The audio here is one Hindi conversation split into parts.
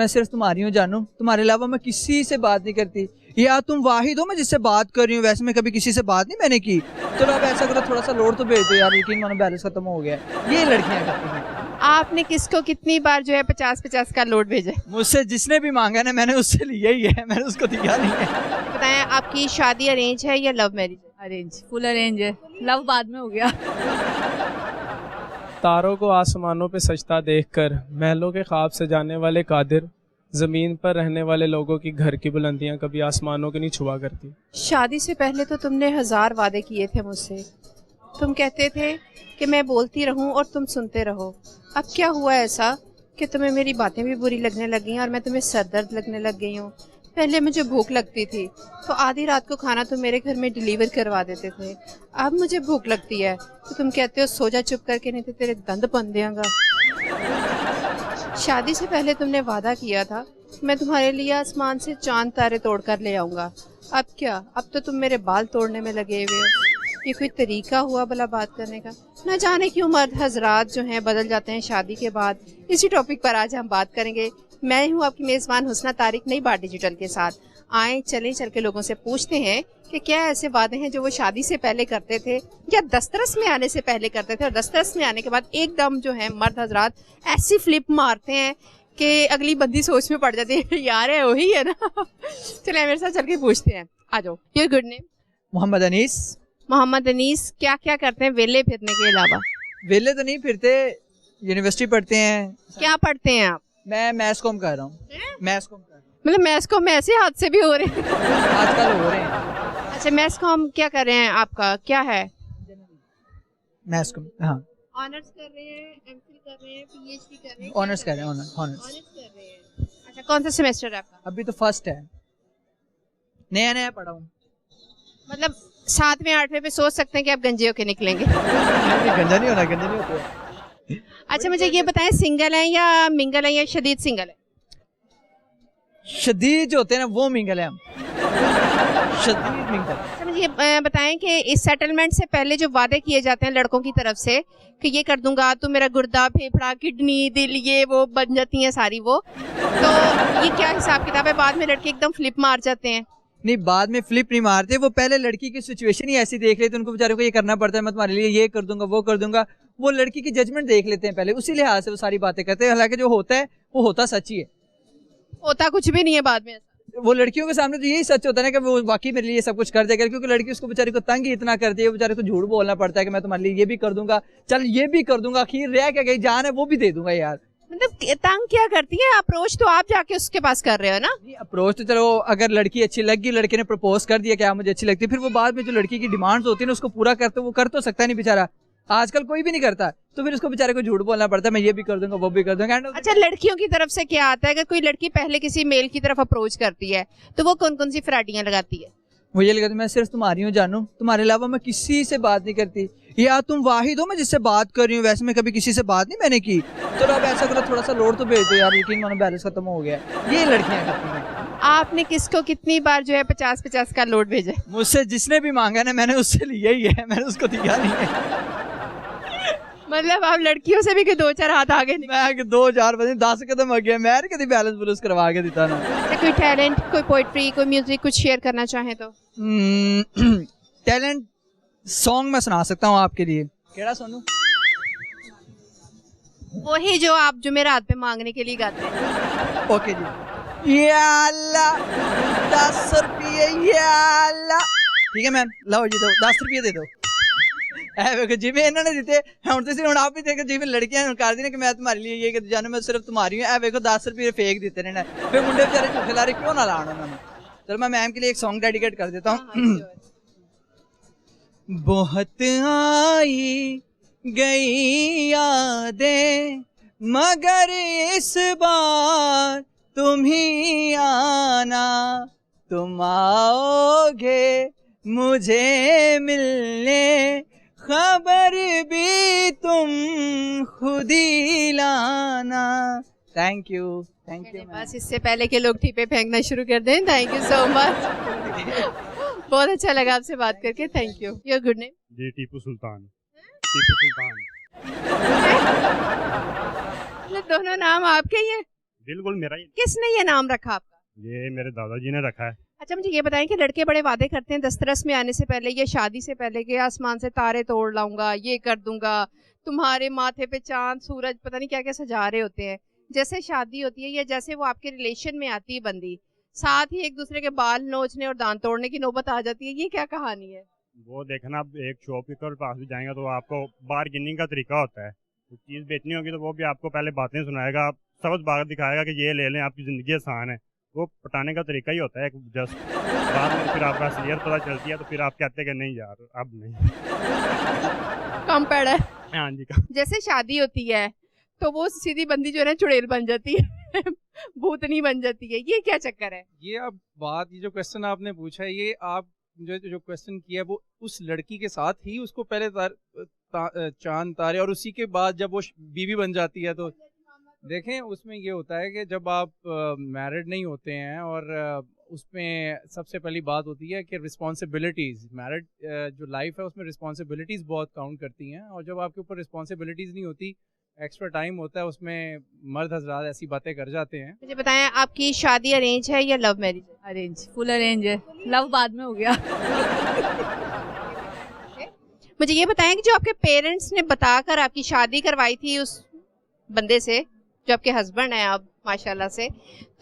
मैं सिर्फ तुम्हारी हूँ जानू, तुम्हारे अलावा मैं किसी से बात नहीं करती। या तुम वाहिद हो मैं जिससे बात कर रही हूँ, वैसे मैं कभी किसी से बात नहीं मैंने की। तो अब ऐसा करो, थोड़ा सा लोड तो भेज दो यार, यकीन मानो बैलेंस खत्म हो गया है। ये लड़कियां करती हैं। आपने किसको कितनी बार जो है 50-50 का लोड भेजा है? मुझसे जिसने भी मांगा ना मैंने उससे लिया ही है, मैंने उसको दिया नहीं है। बताएं, आपकी शादी अरेंज है या लव मैरिज है? अरेंज, फुल अरेंज है, लव बाद में हो गया। तारों को आसमानों पे सजता देखकर महलों के ख्वाब सजाने वाले कादिर, ज़मीन पर रहने वाले लोगों की घर की बुलंदियां कभी आसमानों के नहीं छुआ करती। शादी से पहले तो तुमने 1000 वादे किए थे मुझसे। तुम कहते थे कि मैं बोलती रहूं और तुम सुनते रहो। अब क्या हुआ ऐसा कि तुम्हें मेरी बातें भी बुरी लगने लग गई और मैं तुम्हें सरदर्द लगने लग गई हूँ? पहले मुझे भूख लगती थी तो आधी रात को खाना तुम मेरे घर में डिलीवर करवा देते थे। अब मुझे भूख लगती है तो तुम कहते हो सो जा चुप करके, नहीं तो तेरे दंद बन देगा। शादी से पहले तुमने वादा किया था मैं तुम्हारे लिए आसमान से चांद तारे तोड़ कर ले आऊँगा। अब क्या? अब तो तुम मेरे बाल तोड़ने में लगे हुए हो। ये कोई तरीका हुआ भला बात करने का? न जाने क्यों मर्द हजरात जो हैं बदल जाते हैं शादी के बाद। इसी टॉपिक पर आज हम बात करेंगे। मैं हूँ आपकी मेज़बान हुस्ना तारिक, नई बात डिजिटल के साथ। आए चलें चल के लोगों से पूछते हैं कि क्या ऐसे वादे हैं जो वो शादी से पहले करते थे या दस्तरस में आने से पहले करते थे, और दस्तरस में आने के बाद एकदम जो है मर्द हजरात ऐसी फ्लिप मारते हैं कि अगली बंदी सोच में पड़ जाती है यार है वही है ना। चले मेरे साथ चल के पूछते हैं, आ जाओ। Your good name? Mohammed Anees. Mohammed Anees, क्या क्या करते हैं वेले फिरने के अलावा? वेले तो नहीं फिरते, यूनिवर्सिटी पढ़ते हैं। क्या पढ़ते हैं आप? मैं मैथ्स कॉम कर रहा हूँ। मैथ्स कॉम कर रहा हूँ। मतलब मैथ्स कॉम में ऐसे हादसे भी हो रहे हैं? आजकल हो रहे हैं। अच्छा, मैथ्स कॉम क्या कर रहे हैं? आपका क्या है? मैथ्स कॉम, हाँ। ऑनर्स कर रहे हैं, एमफिल कर रहे हैं, पीएचडी कर रहे हैं? ऑनर्स कर रहे हैं, ऑनर्स। कर रहे हैं। अच्छा, कौन सा सेमेस्टर है आपका? अभी तो फर्स्ट है, नया नया पढ़ा हूँ। मतलब 7वें 8वें पे सोच सकते हैं कि आप गंजे होके निकलेंगे? गंजा नहीं होना, गंजा नहीं होता। अच्छा, मुझे ये बताएं, सिंगल है या मिंगल है या शदीद सिंगल है? शदीद जो होते हैं ना वो मिंगल है हम। शदीद मिंगल। अच्छा, मुझे ये बताएं कि इस सेटलमेंट से पहले जो वादे किए जाते हैं लड़कों की तरफ से कि ये कर दूंगा, तो मेरा गुर्दा, फेफड़ा, किडनी, दिल, ये वो बन जाती हैं सारी वो, तो ये क्या हिसाब किताब है? बाद में लड़के एकदम फ्लिप मार जाते हैं। नहीं, बाद में फ्लिप नहीं मारते, वो पहले लड़की की सिचुएशन ही ऐसी देख लेते, उनको बेचारे को ये करना पड़ता है, मैं तुम्हारे लिए ये कर दूंगा वो कर दूंगा। वो लड़की की जजमेंट देख लेते हैं पहले, उसी लिहाज से वो सारी बातें करते हैं। हालांकि जो होता है वो होता सच ही है, होता कुछ भी नहीं है बाद में। वो लड़कियों के सामने तो यही सच होता है ना कि वो वाकई मेरे लिए सब कुछ कर देगा, क्योंकि लड़की उसको बेचारी को तंग ही इतना करती है, बेचारे को झूठ बोलना पड़ता है कि मैं तुम्हारे लिए ये भी कर दूंगा, चल ये भी कर दूंगा, आखिर रह क्या गई जान है वो भी दे दूंगा यार। मतलब तंग क्या करती है? अप्रोच तो आप जाके उसके पास कर रहे हो ना? अप्रोच तो चलो, अगर लड़की अच्छी लगी, लड़के ने प्रपोज कर दिया कि आप मुझे अच्छी लगती है, फिर वो बाद में जो लड़की की डिमांड्स होती है ना उसको पूरा करते, वो कर तो सकता नहीं बेचारा, आजकल कोई भी नहीं करता, तो फिर उसको बेचारे को झूठ बोलना पड़ता है, मैं ये भी कर दूंगा वो भी कर दूंगा। अच्छा, लड़कियों की तरफ से क्या आता है? अगर कोई लड़की पहले किसी मेल की तरफ अप्रोच करती है तो वो कौन कौन सी फराटियां लगाती है? वो ये लगता है मैं सिर्फ तुम्हारी हूँ जानू, तुम्हारे अलावा मैं किसी से बात नहीं करती। या तुम वाहिद हो मैं जिससे बात कर रही हूँ, वैसे मैं कभी किसी से बात नहीं मैंने की। तो अब ऐसा करो, थोड़ा सा लोड तो भेज दो यार, यकीन मानो बैलेंस खत्म हो गया है। ये लड़कियां करती हैं। आपने किसको कितनी बार जो है 50-50 का लोड भेजा है? मुझसे जिसने भी मांगा ना मैंने उससे लिया ही है, मैंने उसको दिया नहीं है। मतलब आप लड़कियों से भी कि 2-4 हाथ आगे नहीं? मैं 2-4 बजे 10 कदम आगे, मैं कभी बैलेंस बुलेंस करवा के देता ना। कोई टैलेंट, कोई पोइट्री, कोई म्यूजिक कुछ शेयर करना चाहें तो? टैलेंट सॉन्ग मैं सुना सकता हूँ आपके लिए। केड़ा सुनूं? वही जो आप जुमेरात पे मांगने के लिए गाते हैं। ओके जी। या अल्लाह 10 रुपये, या अल्लाह। ठीक है मैम, लो जी दो 10 रुपये दे दो। जिम्मे इन्होंने दिते हम तो हम आप भी देखे जिम्मे लड़कियां कर दी कि मैं तुम्हारे लिए ये जानो मैं सिर्फ तुम्हारी हूँ। देखो 10 रुपये फेक देते ने, फिर मुंडे बेचारे झूठे ला रहे, क्यों ना लाना उन्होंने। चलो मैं मैम के लिए एक सॉन्ग डेडिकेट कर देता हूँ। बहुत आई गई यादें मगर इस बार तुम ही आना, तुम आओगे मुझे मिलने, खबर भी तुम खुद ही लाना। Thank you, thank you. बस इससे पहले के लोग ठीपे फेंकना शुरू कर दें। Thank you so much. बहुत अच्छा लगा आपसे बात करके, thank you. Your good name? जी टीपू सुल्तान। टीपू सुल्तान। मतलब दोनों नाम आपके ही हैं? बिल्कुल मेरा ही। किसने ये नाम रखा आपका? ये मेरे दादाजी ने रखा है। अच्छा मुझे ये बताएं कि लड़के बड़े वादे करते हैं दस्तरस में आने से पहले या शादी से पहले कि आसमान से तारे तोड़ लाऊंगा, ये कर दूंगा, तुम्हारे माथे पे चांद सूरज पता नहीं क्या क्या सजा रहे होते हैं। जैसे शादी होती है या जैसे वो आपके रिलेशन में आती है बंदी, साथ ही एक दूसरे के बाल नोचने और दांत तोड़ने की नौबत आ जाती है, ये क्या कहानी है? वो देखना, आप एक शॉपकीपर पास भी जाएंगे तो आपको बार्गेनिंग का तरीका होता है। तो चीज़ बेचनी होगी तो वो भी आपको पहले बातें सुनाएगा, सबज बात दिखाएगा कि ये ले लें, आपकी ज़िंदगी आसान है। वो पटाने का तरीका ही होता है जस्ट। बाद में फिर आपका असलियत पता चलती है तो फिर आप कहते हैं कि नहीं यार अब नहीं। कम पैड़ है। हाँ जी का। जैसे शादी होती है तो वो सीधी बंदी जो है ना चुड़ैल बन जाती है भूतनी बन जाती है, ये क्या चक्कर है? ये अब बात, ये जो क्वेश्चन आपने पूछा है, ये आप जो क्वेश्चन किया है वो उस लड़की के साथ ही उसको पहले चांद तारे और उसी के बाद जब वो बीवी बन जाती है तो देखें उसमें ये होता है कि जब आप मैरिड नहीं होते हैं और उसमें सबसे पहली बात होती है कि रिस्पॉन्सिबिलिटीज़, मैरिड जो लाइफ है उसमें रिस्पॉन्सिबिलिटीज़ बहुत काउंट करती हैं। और जब आपके ऊपर रिस्पॉन्सिबिलिटीज़ नहीं होती, एक्स्ट्रा टाइम होता है, उसमें मर्द हजरात ऐसी बातें कर जाते हैं। मुझे बताएं आपकी शादी अरेंज है या लव मैरिज है? अरेंज, फुल अरेंज है, लव बाद में हो गया। मुझे ये बताएं कि जो आपके पेरेंट्स ने बताकर आपकी शादी करवाई थी उस बंदे से जो आपके हस्बैंड हैं आप माशाल्लाह से,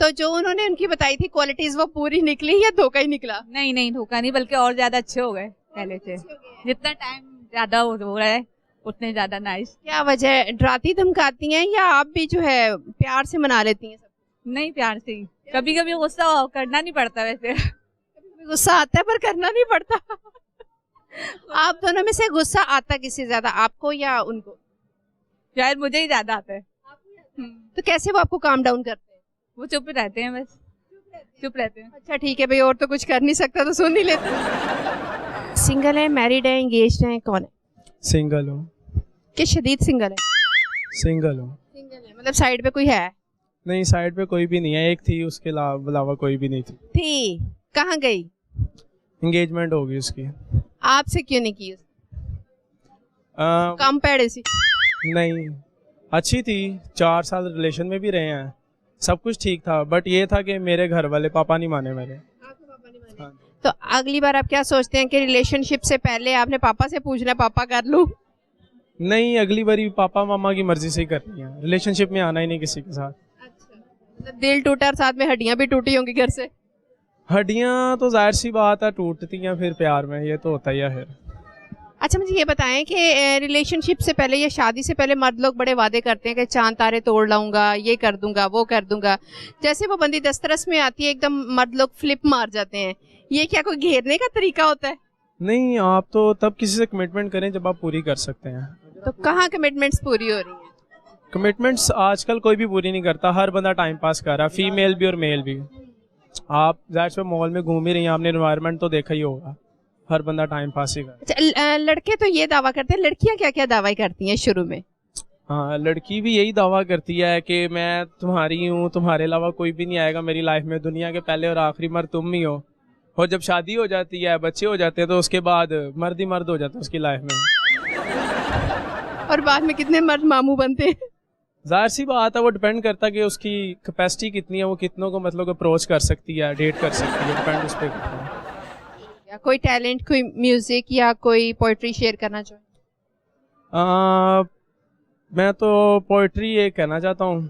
तो जो उन्होंने उनकी बताई थी क्वालिटीज वो पूरी निकली या धोखा ही निकला? नहीं नहीं, धोखा नहीं, बल्कि और ज्यादा अच्छे हो गए पहले से। जितना टाइम ज्यादा हो रहा है उतने ज्यादा नाइस। क्या वजह है, डराती धमकाती हैं या आप भी जो है प्यार से मना लेती हैं सब? नहीं, प्यार से ही। कभी कभी गुस्सा करना नहीं पड़ता, वैसे कभी गुस्सा आता है पर करना नहीं पड़ता। आप दोनों में से गुस्सा आता किससे ज्यादा, आपको या उनको? शायद मुझे ही ज्यादा आता है। तो कैसे वो आपको काम डाउन करते हैं? वो चुप रहते हैं, बस चुप रहते हैं। अच्छा ठीक है भाई, और तो कुछ कर नहीं सकता तो सुन ही लेते। सिंगल है, मैरिड है, एंगेज्ड है, कौन है? सिंगल हूँ। कि शदीद सिंगल है? सिंगल हूँ। सिंगल है मतलब साइड पे कोई है? नहीं, साइड पे कोई भी नहीं है, एक थी, उसके अलावा कोई भी नहीं थी, कहाँ गई? एंगेजमेंट होगी उसकी। आपसे क्यों नहीं की? कम पैड़े सी? नहीं, अच्छी थी, 4 साल रिलेशन में भी रहे हैं, सब कुछ ठीक था, बट ये था कि मेरे घर वाले पापा नहीं माने मेरे। हाँ। तो अगली बार आप क्या सोचते हैं कि रिलेशनशिप से पहले आपने पापा से पूछना पापा कर लूं? नहीं, अगली बारी पापा मामा की मर्जी से ही करनी है, रिलेशनशिप में आना ही नहीं किसी के साथ। अच्छा, मतलब दिल टूटा और साथ में हड्डियां भी टूटी होंगी घर से? हड्डियां तो जाहिर सी बात है टूटती हैं फिर प्यार में, ये तो होता ही है फिर। अच्छा मुझे ये बताएं कि रिलेशनशिप से पहले या शादी से पहले मर्द लोग बड़े वादे करते हैं कि चांद तारे तोड़ लाऊंगा, ये कर दूंगा, वो कर दूंगा। जैसे वो बंदी दस्तरस में आती है एकदम मर्द लोग फ्लिप मार जाते हैं, ये क्या कोई घेरने का तरीका होता है? नहीं, आप तो तब किसी से कमिटमेंट करें जब आप पूरी कर सकते हैं। तो कहाँ कमिटमेंट्स पूरी हो रही हैं? कमिटमेंट्स आजकल कोई भी पूरी नहीं करता, हर बंदा टाइम पास कर रहा है, फीमेल भी और मेल भी। आप जाहिर से मॉल में घूम ही रही हैं, आपने एनवायरनमेंट तो देखा ही होगा, हर बंदा टाइम पास ही कर। अच्छा, लड़के तो ये दावा करते हैं, लड़कियां क्या क्या दावा करती हैं शुरू में? हाँ, लड़की भी यही दावा करती है कि मैं तुम्हारी हूँ, तुम्हारे अलावा कोई भी नहीं आएगा मेरी लाइफ में, दुनिया के पहले और आखिरी मर्द तुम ही हो। और जब शादी हो जाती है, बच्चे हो जाते हैं, तो उसके बाद मर्द ही मर्द हो जाता है उसकी लाइफ में। और बाद में कितने मर्द मामू बनते हैं? जाहिर सी बात है, वो डिपेंड करता है कि उसकी कैपेसिटी कितनी है, वो कितनों को मतलब अप्रोच कर सकती है, डेट कर सकती है, डिपेंड उस पर करता है। या कोई टैलेंट, कोई म्यूजिक या कोई पोइट्री शेयर करना चाहो? मैं तो पोइट्री ये कहना चाहता हूँ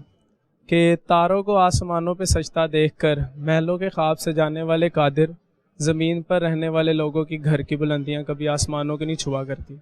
कि तारों को आसमानों पे सजता देखकर महलों के ख्वाब सजाने वाले कादिर, ज़मीन पर रहने वाले लोगों की घर की बुलंदियाँ कभी आसमानों की नहीं छुआ करती।